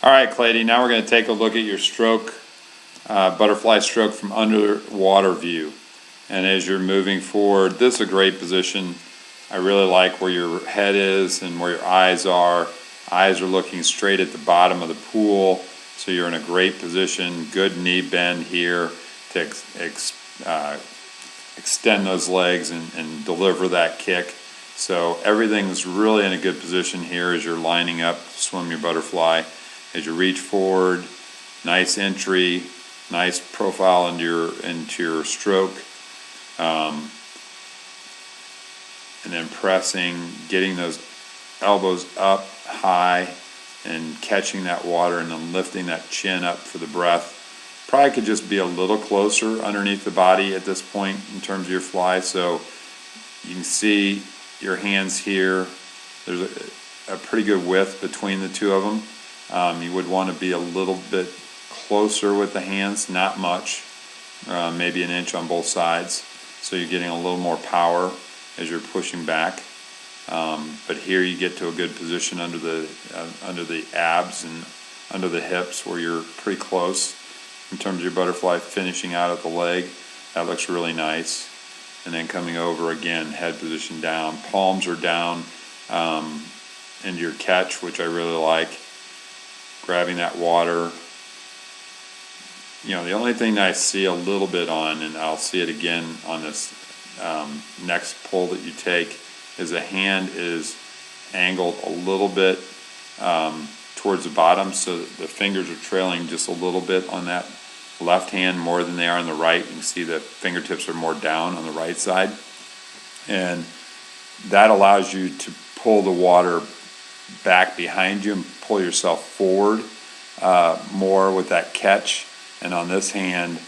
All right, Kledi, now we're going to take a look at your stroke, butterfly stroke from underwater view. And as you're moving forward, this is a great position. I really like where your head is and where your eyes are. Eyes are looking straight at the bottom of the pool, so you're in a great position. Good knee bend here to extend those legs and deliver that kick. So everything's really in a good position here as you're lining up to swim your butterfly. As you reach forward, nice entry, nice profile into your stroke, and then pressing, getting those elbows up high and catching that water, and then lifting that chin up for the breath. Probably could just be a little closer underneath the body at this point in terms of your fly. So you can see your hands here. There's a pretty good width between the two of them. You would want to be a little bit closer with the hands, not much, maybe an inch on both sides, so you're getting a little more power as you're pushing back. But here you get to a good position under the abs and under the hips where you're pretty close in terms of your butterfly finishing out at the leg. That looks really nice. And then coming over again, head position down, palms are down into your catch, which I really like. Grabbing that water. You know, the only thing I see a little bit on, and I'll see it again on this next pull that you take, is the hand is angled a little bit towards the bottom, so that the fingers are trailing just a little bit on that left hand more than they are on the right. You can see the fingertips are more down on the right side, and that allows you to pull the water back behind you and pull yourself forward more with that catch. And on this hand,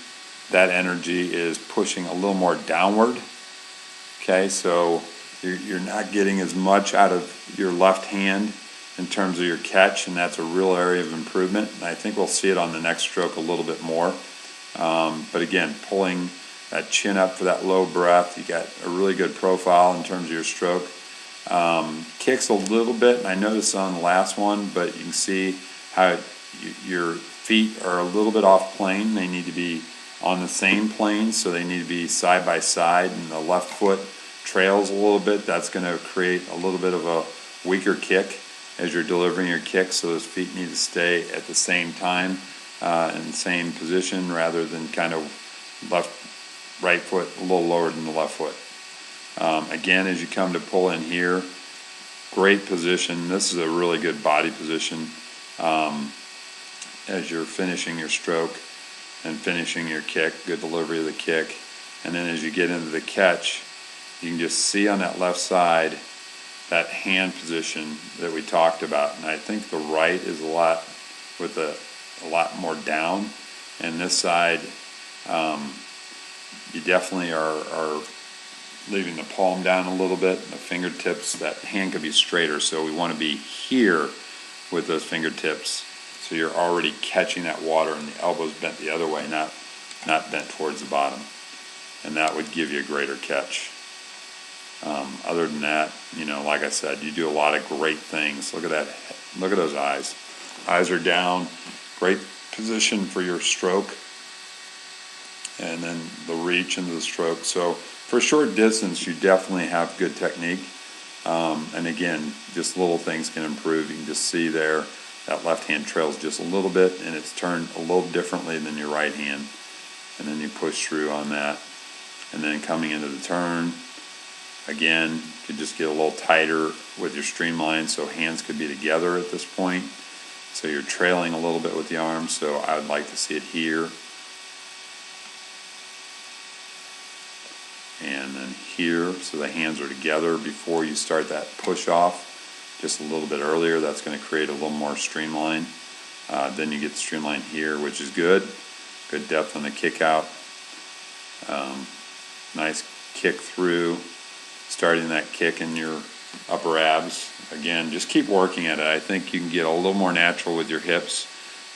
that energy is pushing a little more downward. Okay, so you're not getting as much out of your left hand in terms of your catch, and that's a real area of improvement. And I think we'll see it on the next stroke a little bit more. But again, pulling that chin up for that low breath, you got a really good profile in terms of your stroke. Kicks a little bit, and I noticed on the last one, but you can see how your feet are a little bit off plane. They need to be on the same plane, so they need to be side by side, and the left foot trails a little bit. That's going to create a little bit of a weaker kick as you're delivering your kick, so those feet need to stay at the same time in the same position, rather than kind of right foot a little lower than the left foot. Again, as you come to pull in here, great position. This is a really good body position as you're finishing your stroke and finishing your kick, good delivery of the kick. And then as you get into the catch, you can just see on that left side that hand position that we talked about. And I think the right is a lot more down, and this side you definitely are leaving the palm down a little bit, and the fingertips, that hand could be straighter, so we want to be here with those fingertips, so you're already catching that water and the elbows bent the other way, not bent towards the bottom, and that would give you a greater catch. Other than that, you know, like I said, you do a lot of great things. Look at that, look at those eyes. Eyes are down, great position for your stroke, and then the reach into the stroke. So for short distance, you definitely have good technique. And again, just little things can improve. You can just see there that left hand trails just a little bit, and it's turned a little differently than your right hand. And then you push through on that. And then coming into the turn, again, you could just get a little tighter with your streamline, so hands could be together at this point. So you're trailing a little bit with the arms, so I would like to see it here. And then here, so the hands are together before you start that push off, just a little bit earlier. That's going to create a little more streamline. Then you get the streamline here, which is good. Good depth on the kick out. Nice kick through, starting that kick in your upper abs. Again, just keep working at it. I think you can get a little more natural with your hips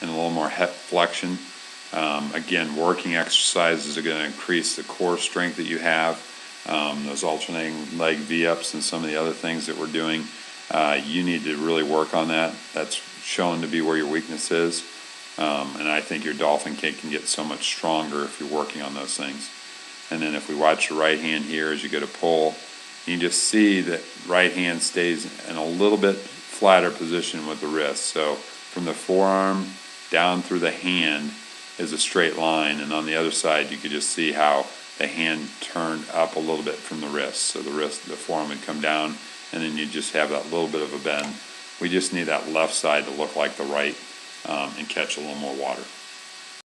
and a little more hip flexion. Again, working exercises are going to increase the core strength that you have. Those alternating leg V-ups and some of the other things that we're doing, you need to really work on that. That's shown to be where your weakness is. And I think your dolphin kick can get so much stronger if you're working on those things. And then if we watch your right hand here as you go to pull, you just see that right hand stays in a little bit flatter position with the wrist. So from the forearm down through the hand is a straight line, and on the other side you could just see how the hand turned up a little bit from the wrist. So the forearm would come down, and then you just have that little bit of a bend. We just need that left side to look like the right and catch a little more water.